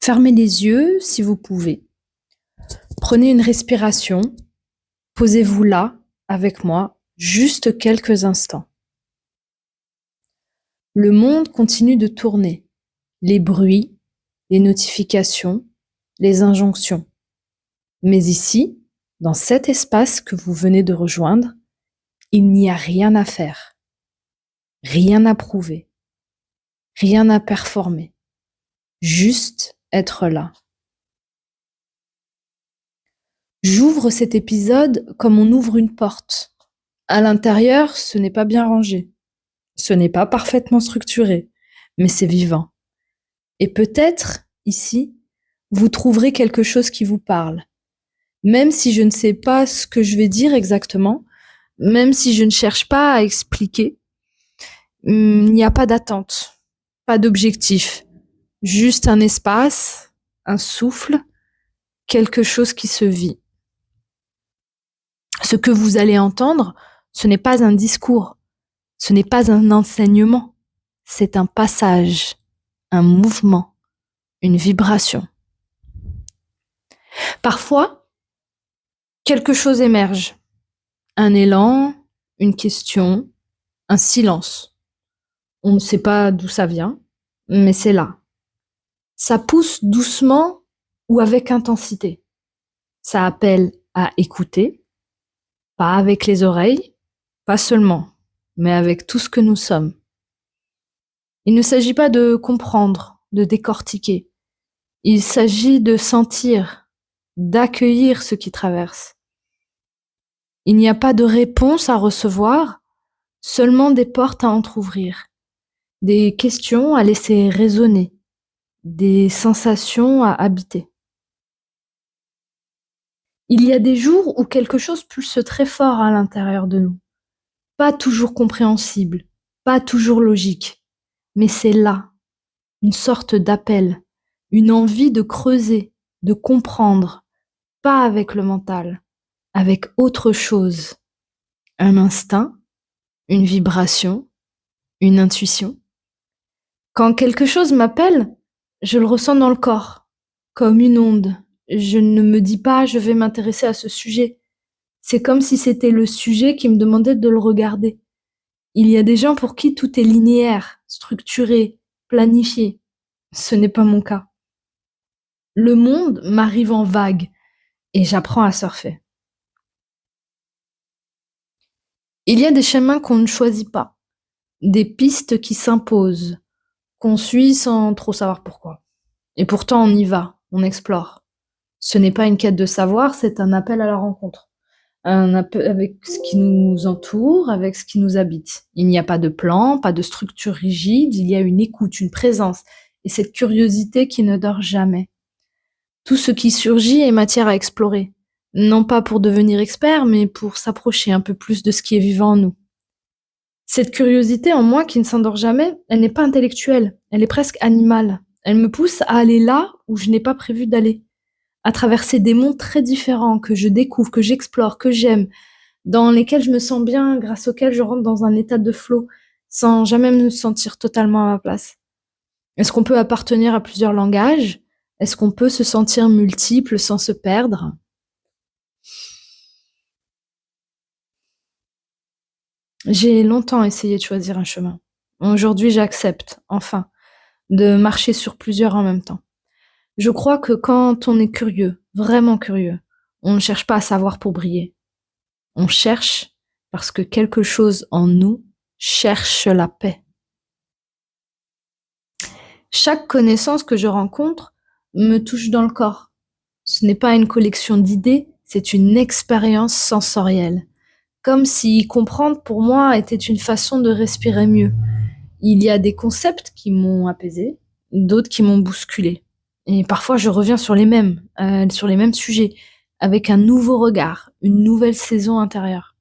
Fermez les yeux si vous pouvez. Prenez une respiration. Posez-vous là, avec moi, juste quelques instants. Le monde continue de tourner. Les bruits, les notifications, les injonctions. Mais ici, dans cet espace que vous venez de rejoindre, il n'y a rien à faire, rien à prouver, rien à performer, juste être là. J'ouvre cet épisode comme on ouvre une porte. À l'intérieur, ce n'est pas bien rangé, ce n'est pas parfaitement structuré, mais c'est vivant. Et peut-être, ici, vous trouverez quelque chose qui vous parle. Même si je ne sais pas ce que je vais dire exactement, même si je ne cherche pas à expliquer, il n'y a pas d'attente, pas d'objectif, juste un espace, un souffle, quelque chose qui se vit. Ce que vous allez entendre, ce n'est pas un discours, ce n'est pas un enseignement, c'est un passage, un mouvement, une vibration. Parfois, quelque chose émerge, un élan, une question, un silence. On ne sait pas d'où ça vient, mais c'est là. Ça pousse doucement ou avec intensité. Ça appelle à écouter, pas avec les oreilles, pas seulement, mais avec tout ce que nous sommes. Il ne s'agit pas de comprendre, de décortiquer. Il s'agit de sentir, d'accueillir ce qui traverse. Il n'y a pas de réponse à recevoir, seulement des portes à entr'ouvrir, des questions à laisser résonner, des sensations à habiter. Il y a des jours où quelque chose pulse très fort à l'intérieur de nous. Pas toujours compréhensible, pas toujours logique, mais c'est là, une sorte d'appel, une envie de creuser, de comprendre, pas avec le mental, avec autre chose. Un instinct, une vibration, une intuition. Quand quelque chose m'appelle, je le ressens dans le corps, comme une onde. Je ne me dis pas je vais m'intéresser à ce sujet. C'est comme si c'était le sujet qui me demandait de le regarder. Il y a des gens pour qui tout est linéaire, structuré, planifié. Ce n'est pas mon cas. Le monde m'arrive en vague et j'apprends à surfer. Il y a des chemins qu'on ne choisit pas, des pistes qui s'imposent, qu'on suit sans trop savoir pourquoi. Et pourtant on y va, on explore. Ce n'est pas une quête de savoir, c'est un appel à la rencontre. Un appel avec ce qui nous entoure, avec ce qui nous habite. Il n'y a pas de plan, pas de structure rigide, il y a une écoute, une présence, et cette curiosité qui ne dort jamais. Tout ce qui surgit est matière à explorer. Non pas pour devenir expert, mais pour s'approcher un peu plus de ce qui est vivant en nous. Cette curiosité en moi qui ne s'endort jamais, elle n'est pas intellectuelle, elle est presque animale. Elle me pousse à aller là où je n'ai pas prévu d'aller, à traverser des mondes très différents que je découvre, que j'explore, que j'aime, dans lesquels je me sens bien, grâce auxquels je rentre dans un état de flow, sans jamais me sentir totalement à ma place. Est-ce qu'on peut appartenir à plusieurs langages? Est-ce qu'on peut se sentir multiple sans se perdre? J'ai longtemps essayé de choisir un chemin. Aujourd'hui, j'accepte, enfin, de marcher sur plusieurs en même temps. Je crois que quand on est curieux, vraiment curieux, on ne cherche pas à savoir pour briller. On cherche parce que quelque chose en nous cherche la paix. Chaque connaissance que je rencontre me touche dans le corps. Ce n'est pas une collection d'idées, c'est une expérience sensorielle. Comme si comprendre pour moi était une façon de respirer mieux. Il y a des concepts qui m'ont apaisé, d'autres qui m'ont bousculé. Et parfois je reviens sur les mêmes sujets, avec un nouveau regard, une nouvelle saison intérieure.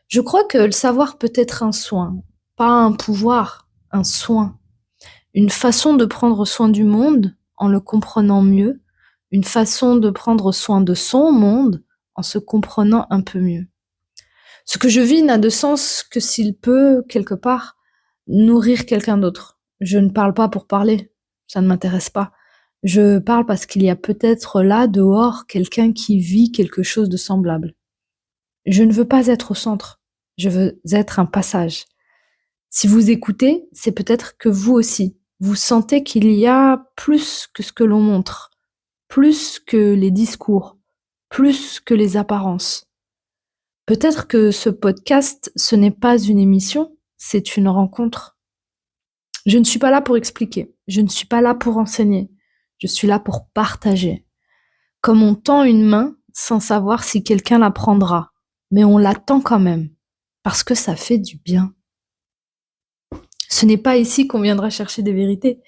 Je crois que le savoir peut être un soin, pas un pouvoir, un soin. Une façon de prendre soin du monde en le comprenant mieux, une façon de prendre soin de son monde en se comprenant un peu mieux. Ce que je vis n'a de sens que s'il peut, quelque part, nourrir quelqu'un d'autre. Je ne parle pas pour parler, ça ne m'intéresse pas. Je parle parce qu'il y a peut-être là, dehors, quelqu'un qui vit quelque chose de semblable. Je ne veux pas être au centre, je veux être un passage. Si vous écoutez, c'est peut-être que vous aussi, vous sentez qu'il y a plus que ce que l'on montre, plus que les discours, plus que les apparences. Peut-être que ce podcast, ce n'est pas une émission, c'est une rencontre. Je ne suis pas là pour expliquer, je ne suis pas là pour enseigner, je suis là pour partager. Comme on tend une main sans savoir si quelqu'un la prendra, mais on la tend quand même, parce que ça fait du bien. Ce n'est pas ici qu'on viendra chercher des vérités.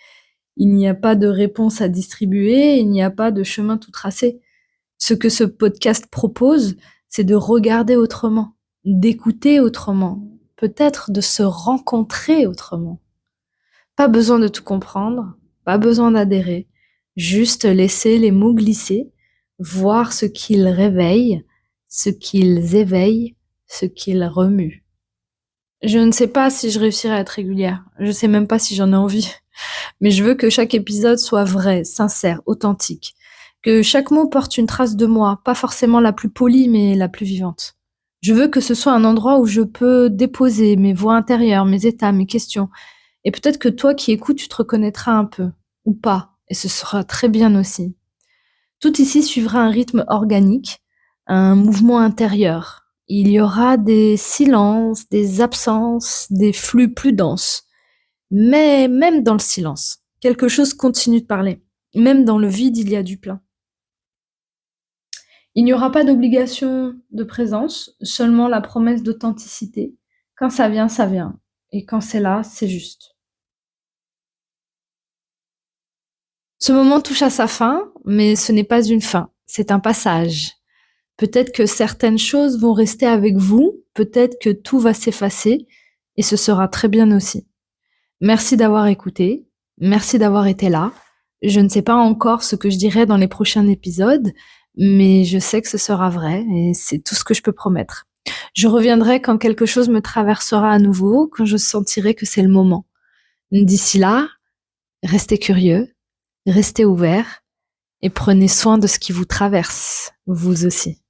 Il n'y a pas de réponse à distribuer, il n'y a pas de chemin tout tracé. Ce que ce podcast propose, c'est de regarder autrement, d'écouter autrement, peut-être de se rencontrer autrement. Pas besoin de tout comprendre, pas besoin d'adhérer, juste laisser les mots glisser, voir ce qu'ils réveillent, ce qu'ils éveillent, ce qu'ils remuent. Je ne sais pas si je réussirai à être régulière, je sais même pas si j'en ai envie, mais je veux que chaque épisode soit vrai, sincère, authentique, que chaque mot porte une trace de moi, pas forcément la plus polie, mais la plus vivante. Je veux que ce soit un endroit où je peux déposer mes voix intérieures, mes états, mes questions, et peut-être que toi qui écoutes, tu te reconnaîtras un peu, ou pas, et ce sera très bien aussi. Tout ici suivra un rythme organique, un mouvement intérieur. Il y aura des silences, des absences, des flux plus denses. Mais même dans le silence, quelque chose continue de parler. Même dans le vide, il y a du plein. Il n'y aura pas d'obligation de présence, seulement la promesse d'authenticité. Quand ça vient, ça vient. Et quand c'est là, c'est juste. Ce moment touche à sa fin, mais ce n'est pas une fin, c'est un passage. Peut-être que certaines choses vont rester avec vous, peut-être que tout va s'effacer, et ce sera très bien aussi. Merci d'avoir écouté, merci d'avoir été là. Je ne sais pas encore ce que je dirai dans les prochains épisodes, mais je sais que ce sera vrai, et c'est tout ce que je peux promettre. Je reviendrai quand quelque chose me traversera à nouveau, quand je sentirai que c'est le moment. D'ici là, restez curieux, restez ouverts, et prenez soin de ce qui vous traverse, vous aussi.